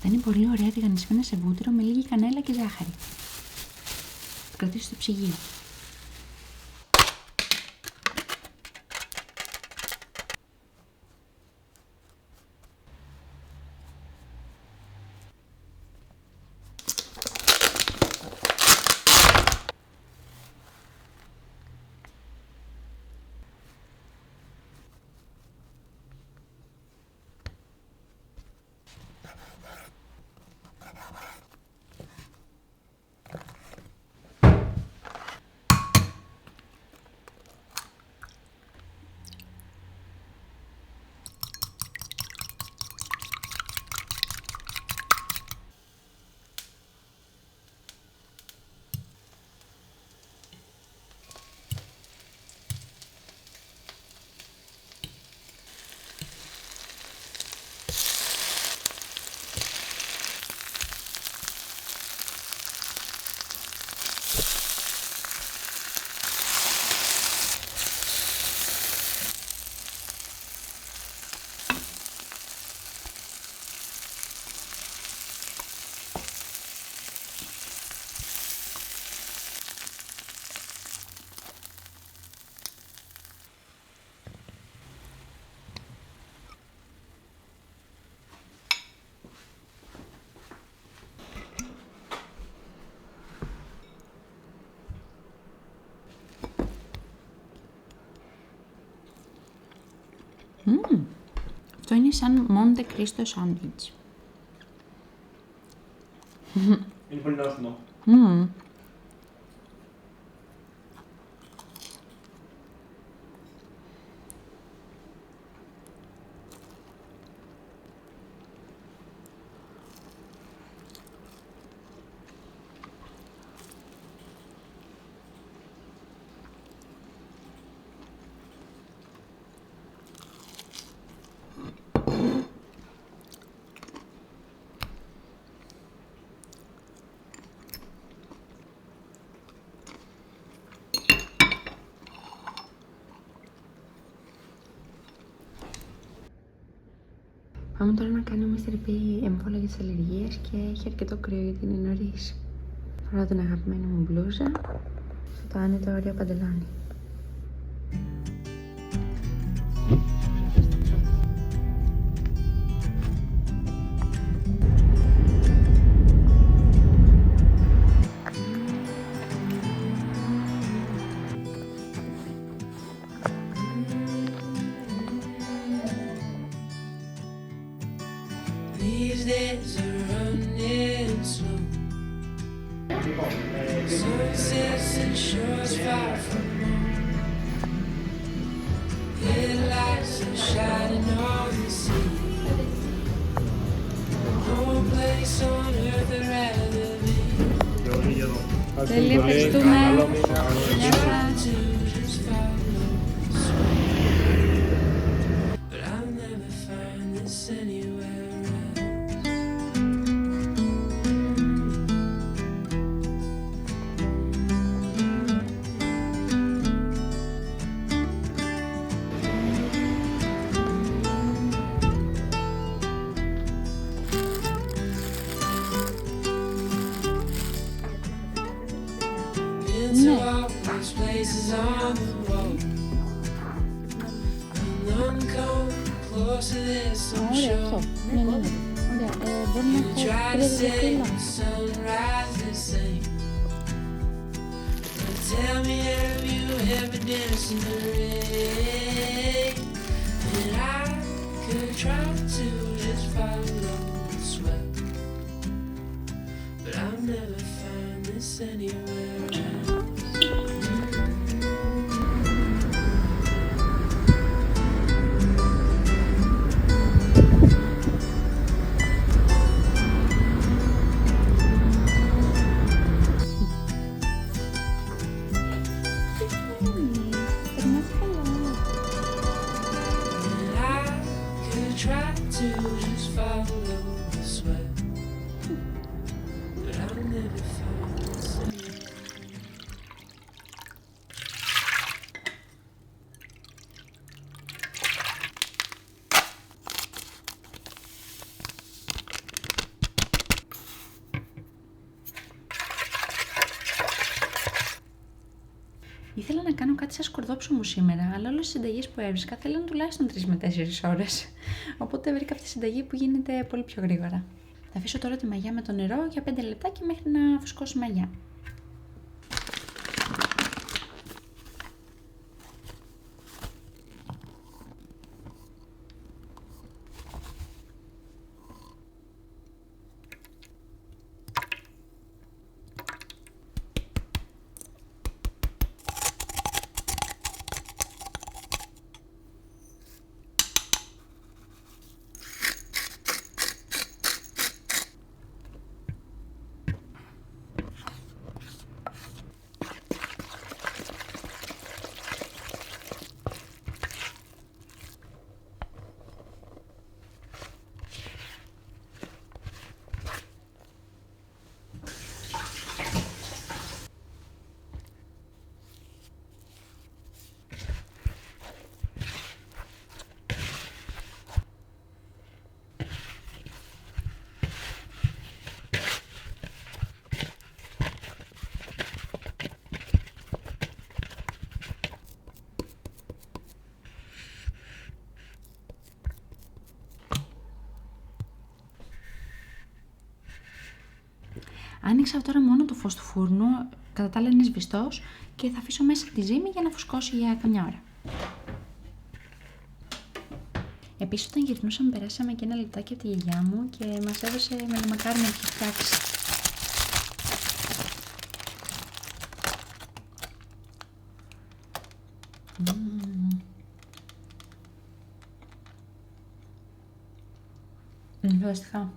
Αυτά είναι πολύ ωραία τηγανισμένα σε βούτυρο με λίγη κανέλα και ζάχαρη. Θα κρατήσω στο ψυγείο. Αυτό είναι σαν Monte Cristo sandwich. Είναι πολύ νόστιμο. Πάμε τώρα να κάνουμε Mr. P έμβολα για τις αλλεργίες και έχει αρκετό κρύο γιατί είναι νωρίς. Φοράω την αγαπημένη μου μπλούζα, αυτό το άνετο ωραίο παντελόνι. These days are running slow. Sunsets and shores far from home. Headlights are shining on the sea. No place on earth I'd rather be. Τέλεια, ευχαριστούμε. Γεια σας. To just follow the swing. But I'll never find this anywhere else. Been to all these places on the road, and none come close to this, I'm Ωραία αυτό. sure. Ναι, ναι, ναι. Ωραία. Μπορεί να έχω Try to 3 say δαχτύλα. the sunrise the same. But tell me, have you ever danced in the rain? And I could try to just follow the sweat, but I'll never find this anywhere else. Περνάς καλά. And I could try to just follow the sweat, but I'll never find the same. Ήθελα να κάνω κάτι σαν σκορδόψωμο σήμερα, αλλά όλες οι συνταγές που έβρισκα θέλουν τουλάχιστον 3 με 4 ώρες. Οπότε βρήκα αυτή τη συνταγή που γίνεται πολύ πιο γρήγορα. Θα αφήσω τώρα τη μαγιά με το νερό για 5 λεπτάκια μέχρι να φουσκώσει η μαγιά. Άνοιξα τώρα μόνο το φως του φούρνου, κατά τα άλλα είναι σβηστός και θα αφήσω μέσα τη ζύμη για να φουσκώσει για καμιά ώρα. Επίσης όταν γυρνούσαμε περάσαμε και ένα λεπτάκι από τη γιαγιά μου και μας έδωσε μελομακάρι να έχει φτιάξει. Φανταστικά.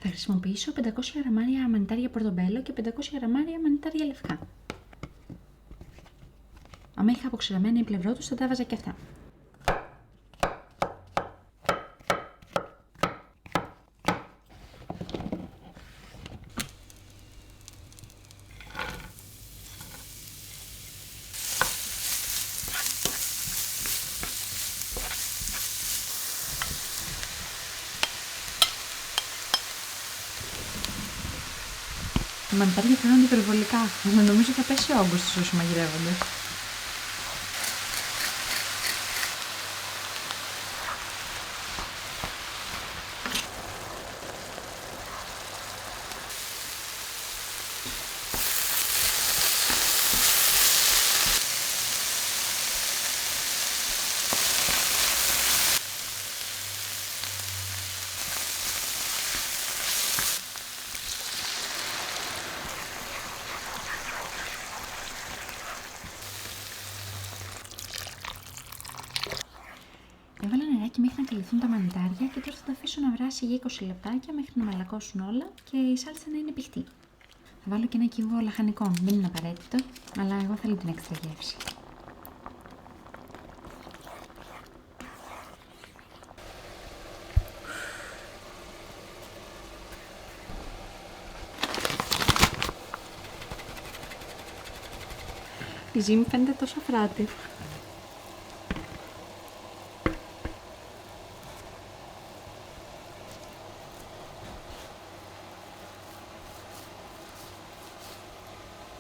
Θα χρησιμοποιήσω 500 γραμμάρια μανιτάρια πορτομπέλο και 500 γραμμάρια μανιτάρια λευκά. Αν είχα αποξηραμένα η πλευρό τους θα τα έβαζα και αυτά. Τα μανιτάρια φαίνονται υπερβολικά, αλλά νομίζω θα πέσει ο όγκος τους όσοι μαγειρεύονται. μαγιά και τώρα θα τα αφήσω να βράσει για 20 λεπτάκια μέχρι να μαλακώσουν όλα και η σάλτσα να είναι πηχτή. Θα βάλω και ένα κύβο λαχανικών, δεν είναι απαραίτητο, αλλά εγώ θέλω την έξτρα γεύση. Η ζύμη φαίνεται τόσο φράτη.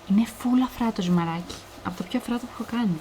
Είναι φούλα φράτο ζυμαράκι, από το πιο φράτο που έχω κάνει.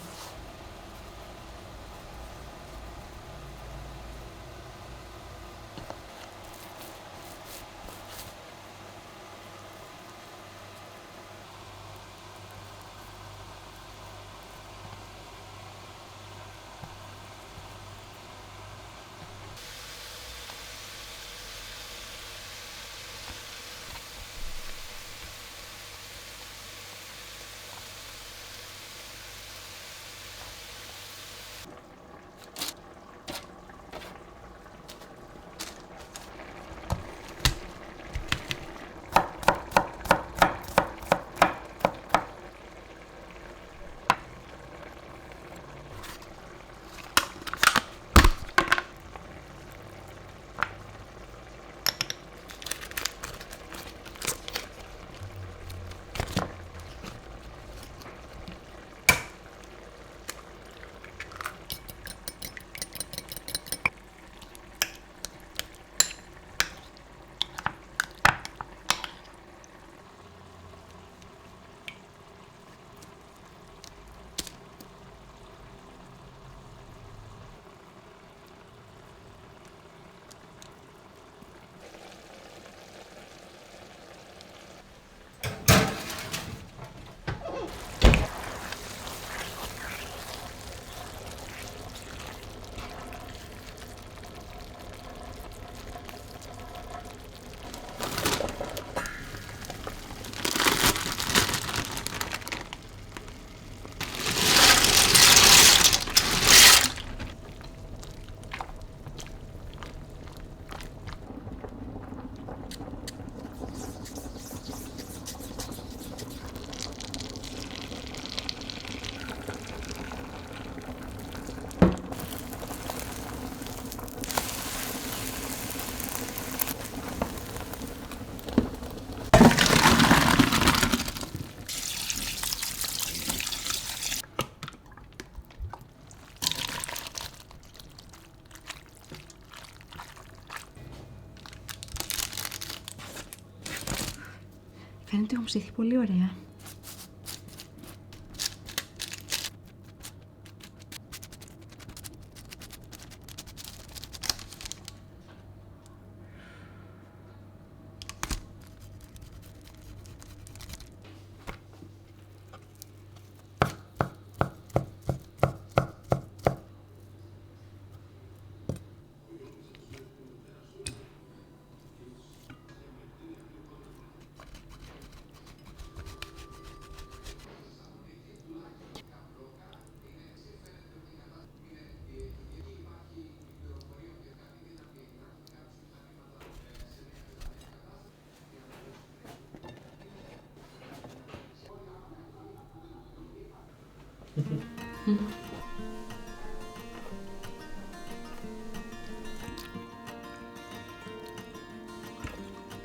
Φαίνεται ότι έχουν ψηθεί πολύ ωραία.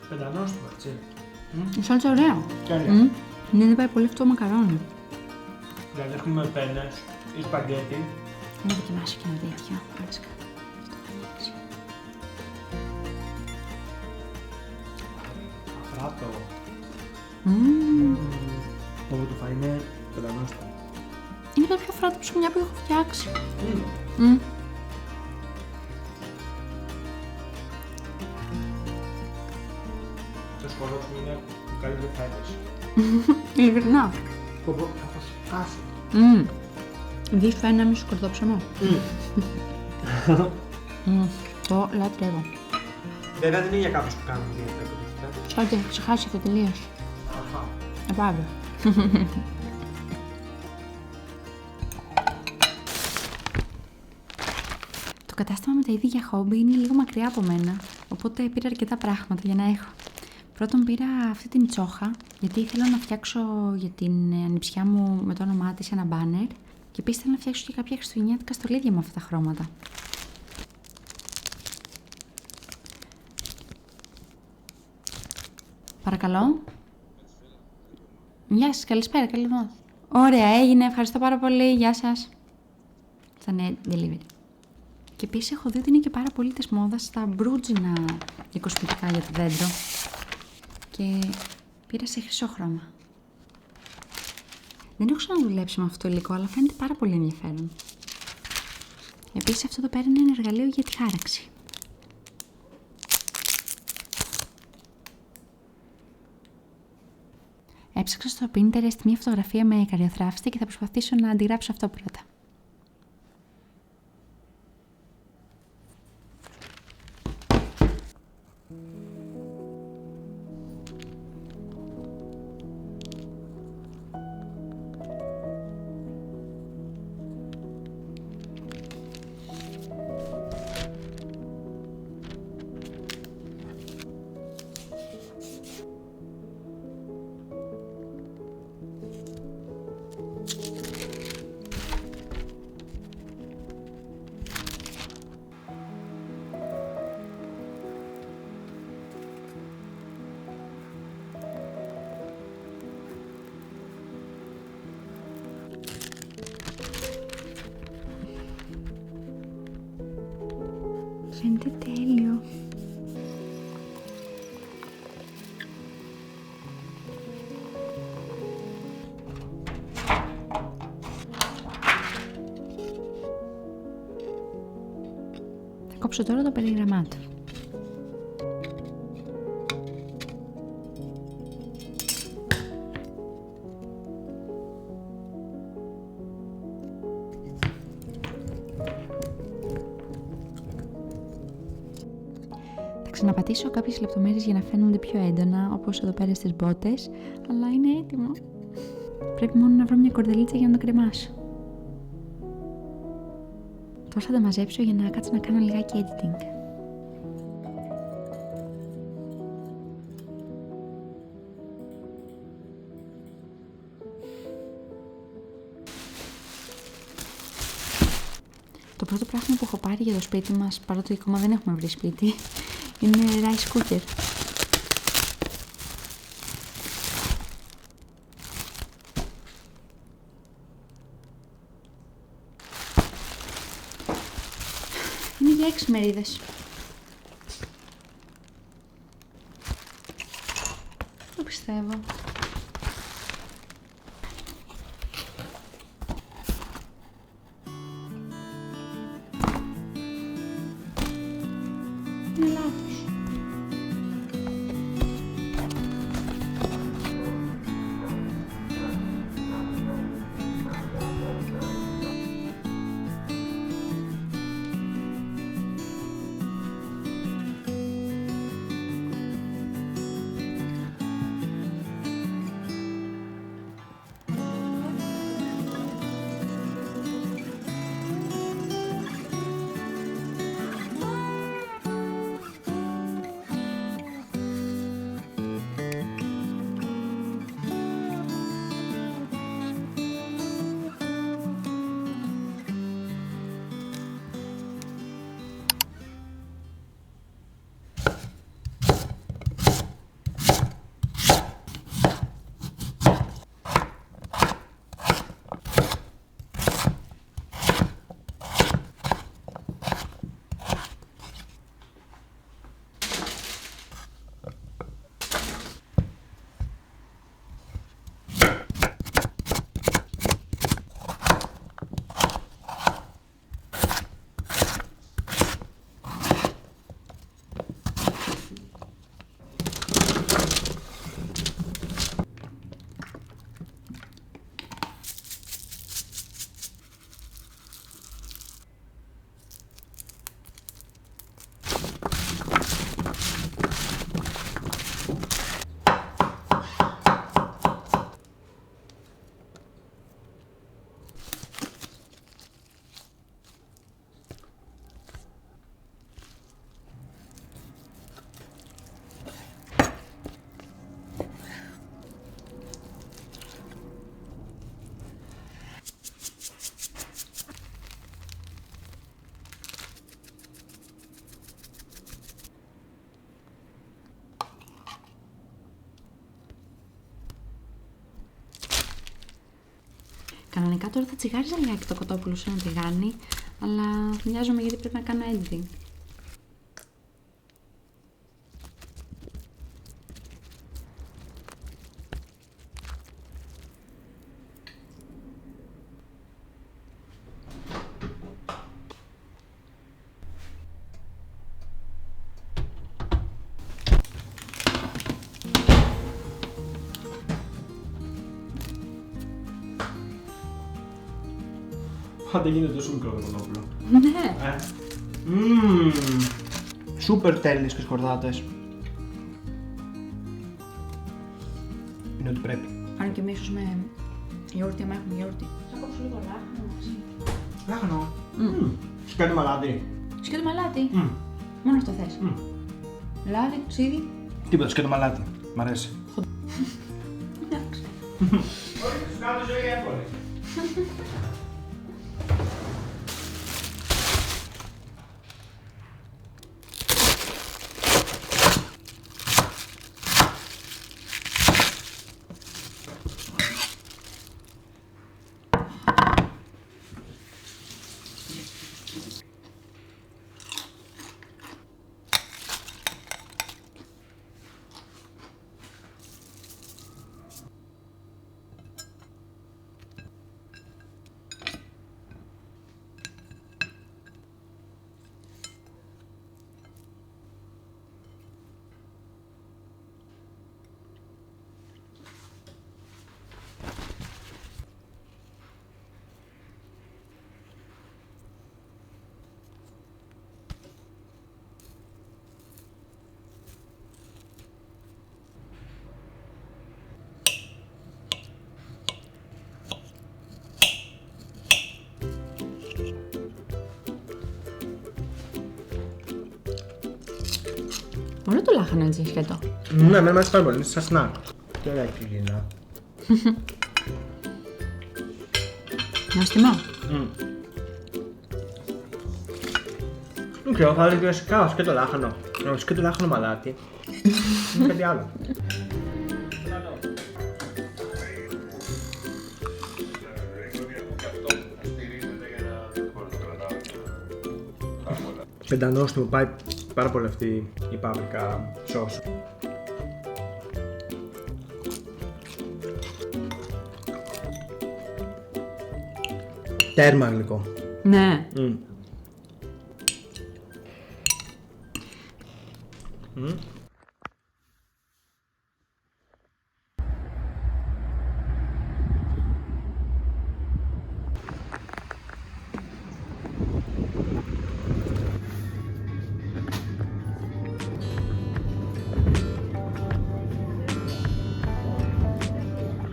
Πεντανόστιμο, έτσι. Η σάλτσα ωραία. Τέλεια. Ναι, δεν πάει πολύ αυτό το μακαρόνι. Δηλαδή έχουμε πένες ή σπαγκέτι. Να δοκιμάσω και ένα τέτοιο. Κάτσε κάτω. Αφράτο. Ovo το φαΐ είναι πεντανόστιμο. Είναι το πιο φράτο ψωμιά που έχω φτιάξει. Το σκορδόψιμο είναι η καλύτερη φαΐταση. Ειλικρινά. Θα το σκάσει. Δεις φάει ένα μισό σκορδόψωμο. Το λατρεύω. Βέβαια δεν είναι για κάποιους που κάνουν δίαιτα, υποτίθεται. Σάλτε, ξεχάσει αυτό τελείως. Αχα. Επάβε. Το κατάστημα με τα ίδια για χόμπι είναι λίγο μακριά από μένα, οπότε πήρα αρκετά πράγματα για να έχω. Πρώτον πήρα αυτή την τσόχα, γιατί ήθελα να φτιάξω για την ανιψιά μου με το όνομά της ένα μπάνερ και επίσης ήθελα να φτιάξω και κάποια χριστουγεννιάτικα στολίδια με αυτά τα χρώματα. Παρακαλώ. Γεια σας, καλησπέρα, καλή εβδομάδα. Ωραία, έγινε, ευχαριστώ πάρα πολύ, γεια σας. Θα είναι delivery. Και επίσης έχω δει ότι είναι και πάρα πολύ της μόδας στα μπρούτζινα οικοσπιτικά για το δέντρο. Και πήρα σε χρυσό χρώμα. Δεν έχω ξαναδουλέψει με αυτό το υλικό, αλλά φαίνεται πάρα πολύ ενδιαφέρον. Επίσης αυτό εδώ πέρα είναι ένα εργαλείο για τη χάραξη. Έψαξα στο Pinterest μια φωτογραφία με καριοθράφστη και θα προσπαθήσω να αντιγράψω αυτό πρώτα. Φαίνεται τέλειο. Θα κόψω τώρα το περίγραμμά του. Ξαναπατήσω κάποιες λεπτομέρειες για να φαίνονται πιο έντονα, όπως εδώ πέρα στις μπότες, αλλά είναι έτοιμο. Πρέπει μόνο να βρω μια κορδελίτσα για να το κρεμάσω. Τώρα θα τα μαζέψω για να κάτσω να κάνω λιγάκι editing. Το πρώτο πράγμα που έχω πάρει για το σπίτι μας, παρότι ακόμα δεν έχουμε βρει σπίτι, είναι rice cooker. Είναι για 6 μερίδες. Το πιστεύω. Είναι λάθος. Κανονικά τώρα θα τσιγάριζα λιγάκι το κοτόπουλο σε ένα τηγάνι, αλλά βιάζομαι γιατί πρέπει να κάνω editing. Πάντα γίνεται τόσο μικρό το κοτόπουλο. Ναι. Σούπερ τέλειες και σκορδάτες. Είναι ό,τι πρέπει. Αν και ίσως με γιαούρτι, άμα έχουμε γιαούρτι. Θα κόψω λίγο λάχανο μαζί. Λάχανο. Σκέτο μαλάτι. Σκέτο μαλάτι. Μόνο αυτό θες. Λάδι, ξύδι. Τίποτα, σκέτο μαλάτι. Μ' αρέσει. Εντάξει. Όχι, σου κάνω τη ζωή εύκολη. Μόνο το λάχανο έτσι σκέτο. Ναι, με αρέσει πάρα πολύ, είναι σαν σνακ. Τι ωραία κλίνα. Νοστιμό. Δεν ξέρω, θα έλεγα σκάω σκέτο λάχανο. Σκέτο λάχανο μαλάτι. Είναι κάτι άλλο. Πεντανόστιμο, πάει πάρα πολύ αυτή η πάπρικα σως. Τέρμα γλυκό. Ναι.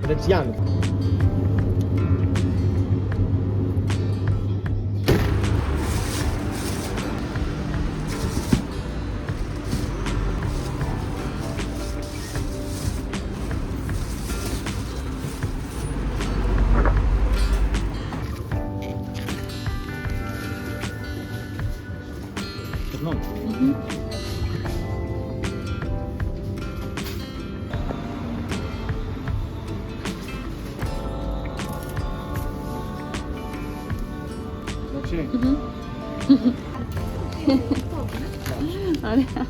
Ρετζιάνο. Ωραία.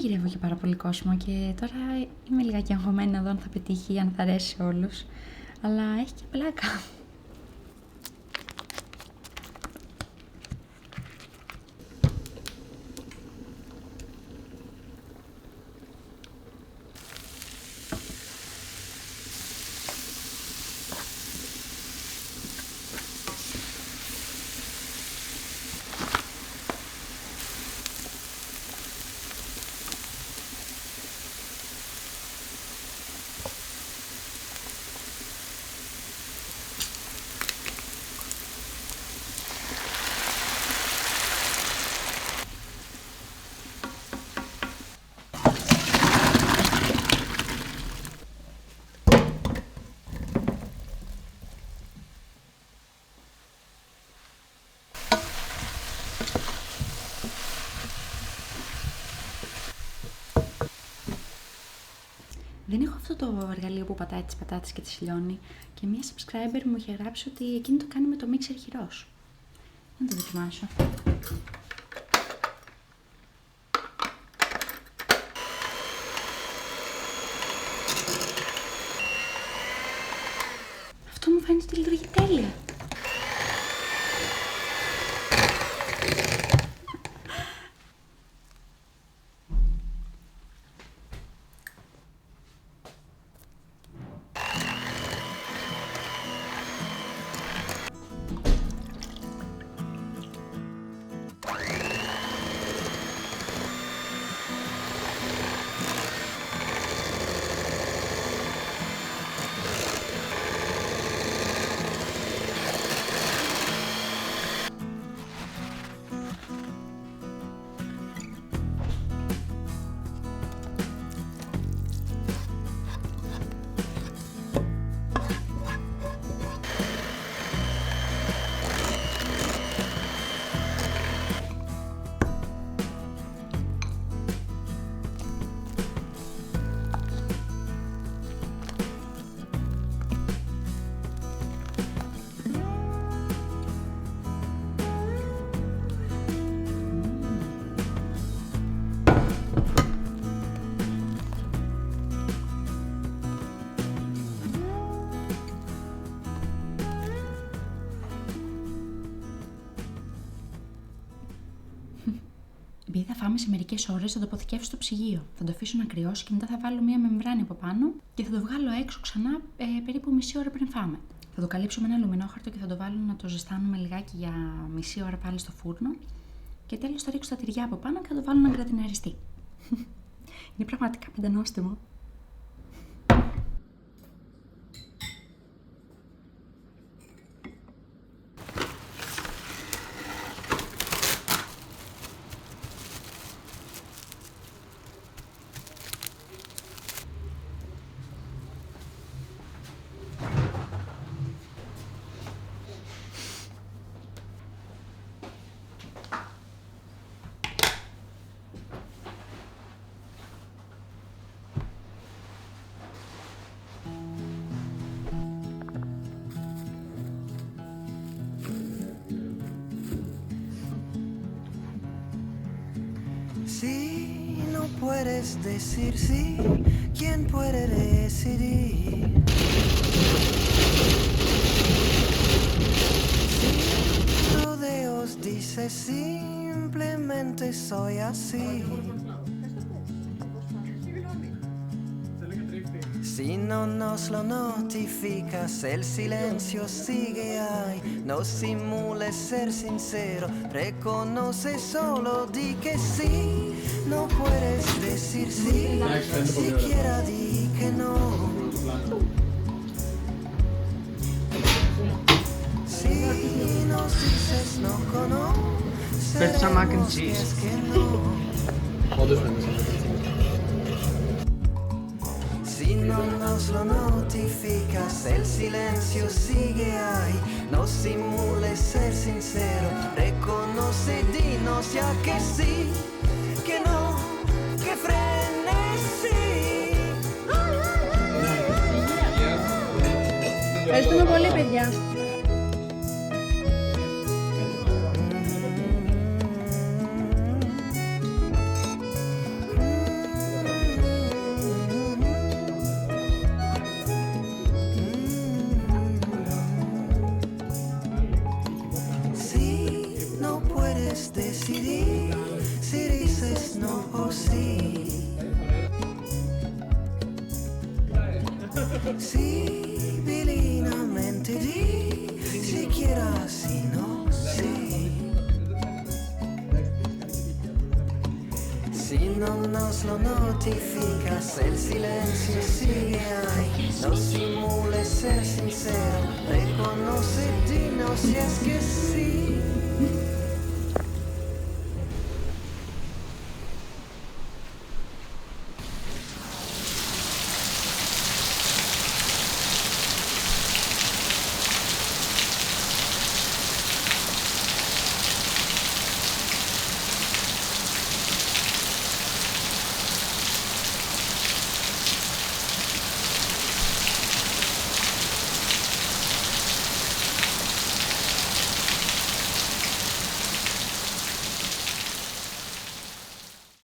μαγειρεύω και πάρα πολύ κόσμο και τώρα είμαι λιγάκι αγχωμένη να δω αν θα πετύχει ή αν θα αρέσει σε όλους. Αλλά έχει και πλάκα. Δεν έχω αυτό το εργαλείο που πατάει τις πατάτες και τις λιώνει και μία subscriber μου είχε γράψει ότι εκείνη το κάνει με το μίξερ χειρός. Να το δοκιμάσω. Αυτό μου φαίνεται ότι λειτουργεί τέλεια. Επειδή θα φάμε σε μερικές ώρες, θα το αποθηκεύσω στο ψυγείο. Θα το αφήσω να κρυώσει και μετά θα βάλω μία μεμβράνη από πάνω και θα το βγάλω έξω ξανά περίπου μισή ώρα πριν φάμε. Θα το καλύψω με ένα αλουμινόχαρτο και θα το βάλω να το ζεστάνουμε λιγάκι για μισή ώρα πάλι στο φούρνο. Και τέλος θα ρίξω τα τυριά από πάνω και θα το βάλω να γκρατιναριστεί. Είναι πραγματικά πεντανόστιμο. Si no puedes decir sí, ¿quién puede decidir? Sin rodeos dice simplemente soy así. Si no nos lo notificas, el silencio sigue ahí. No simules ser sincero, reconoce solo, di que sí. No puedes decir sí, siquiera di que no. Si nos dices no Πες σαν mac and conocemos que cheese. es que no. Όντως φαίνεται σαν mac and cheese. Si no nos lo notificas, el silencio sigue ahí. No simules ser sincero, reconoce, dinos ya que sí, que no, que frenesí. Ευχαριστούμε πολύ, παιδιά. Sibilinamente di siquiera si no si. Si no nos lo notificas, el silencio sigue ahí. No simules ser sincero, reconoce, dinos si es que sí.